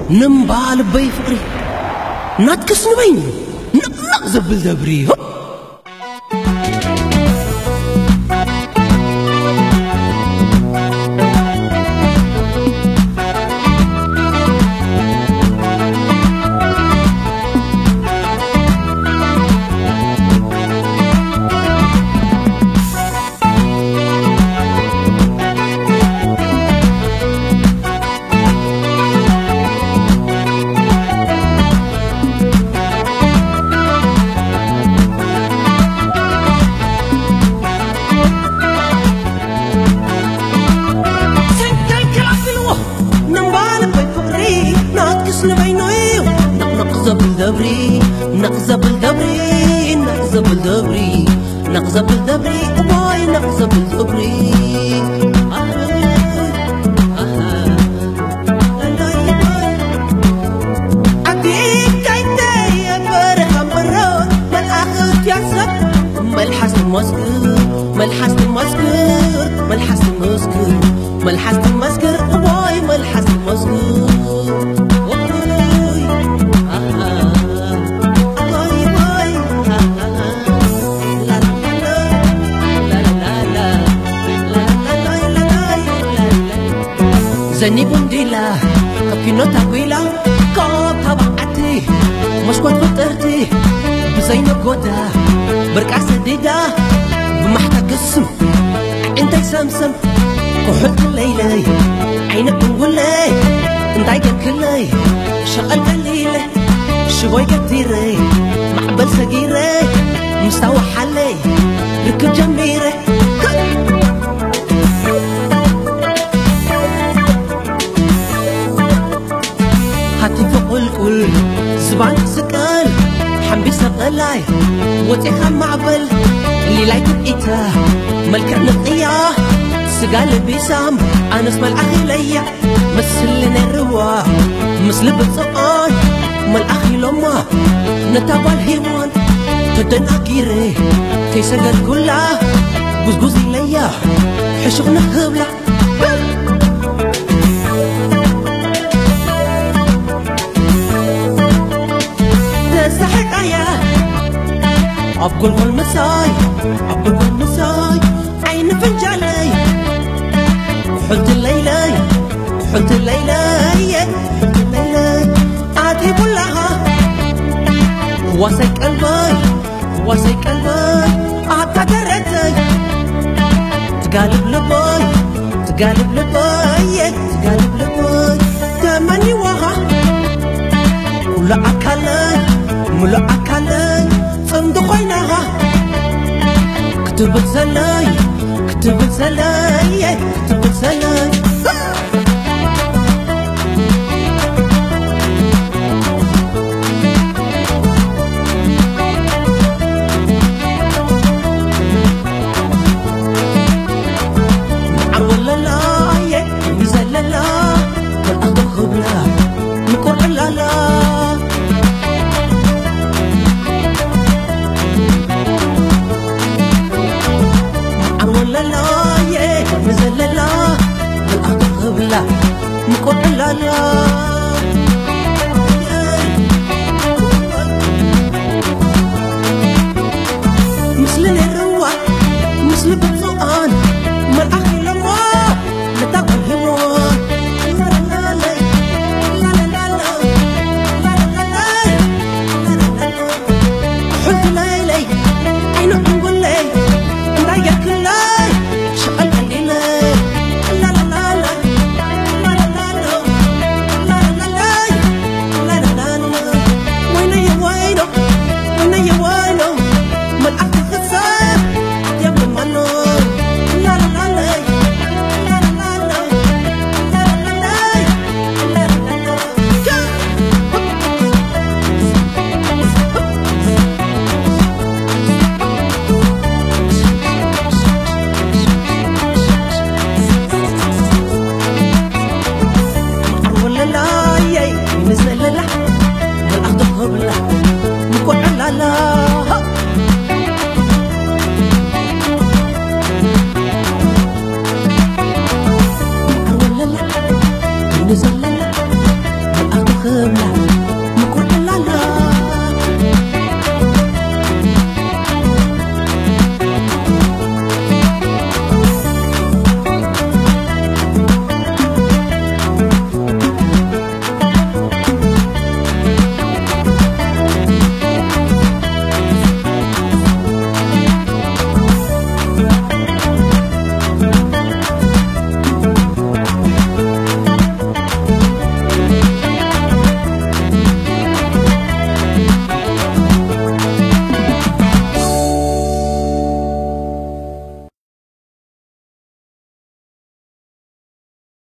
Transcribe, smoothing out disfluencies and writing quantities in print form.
نمبال بيفقري ناتكس نبين نقزبل دبري نقزب الدبري نقزب الدبري نقزب الدبري واي نقزب الدبري ملحس المسكر ملحس المسكر ملحس المسكر ملحس المسكر واي ملحس المسكر زني بنديلا كفينو تاويلا كوب تبعتي مسكوت فطرتي بزينو قودا بركع سديدا بمحتاج السم انت سمسم كحلت الليلة عينك نقولي انت عيقب كلي شغل قليلة شوي كتيري معبل سقيري مستوى حالي ركب جميري هتفوق الكل زبان سكال حنبي سقلاي وتيخا معبل اللي لا يتبقيتا ملكع نقيا سقال بيسام أنا اسم الأخي ليا مثل لنا الروا مثل بتصقان ما الأخي لما نتابع الهيوان تدن أكيري تيسقل كلها بوزبوزي ليا حشغنا هبلا أبقول والمساي أبقول والمساي عين فنجالي حلت الليلة حلت الليلة حلت الليلة عادي بلها واسيك قلبي واسيك قلبي عادتا قرتي تقالب لبي تقالب لبي تقالب لبي تمني وها ولا أكلي ملا أكلي صندوق عينها كتبت زلاي كتبت زلاي كتبت زلاي عولا لا نزل لا والأرض خبلا نكر لا لا لا نقول لا لا مثل الهرو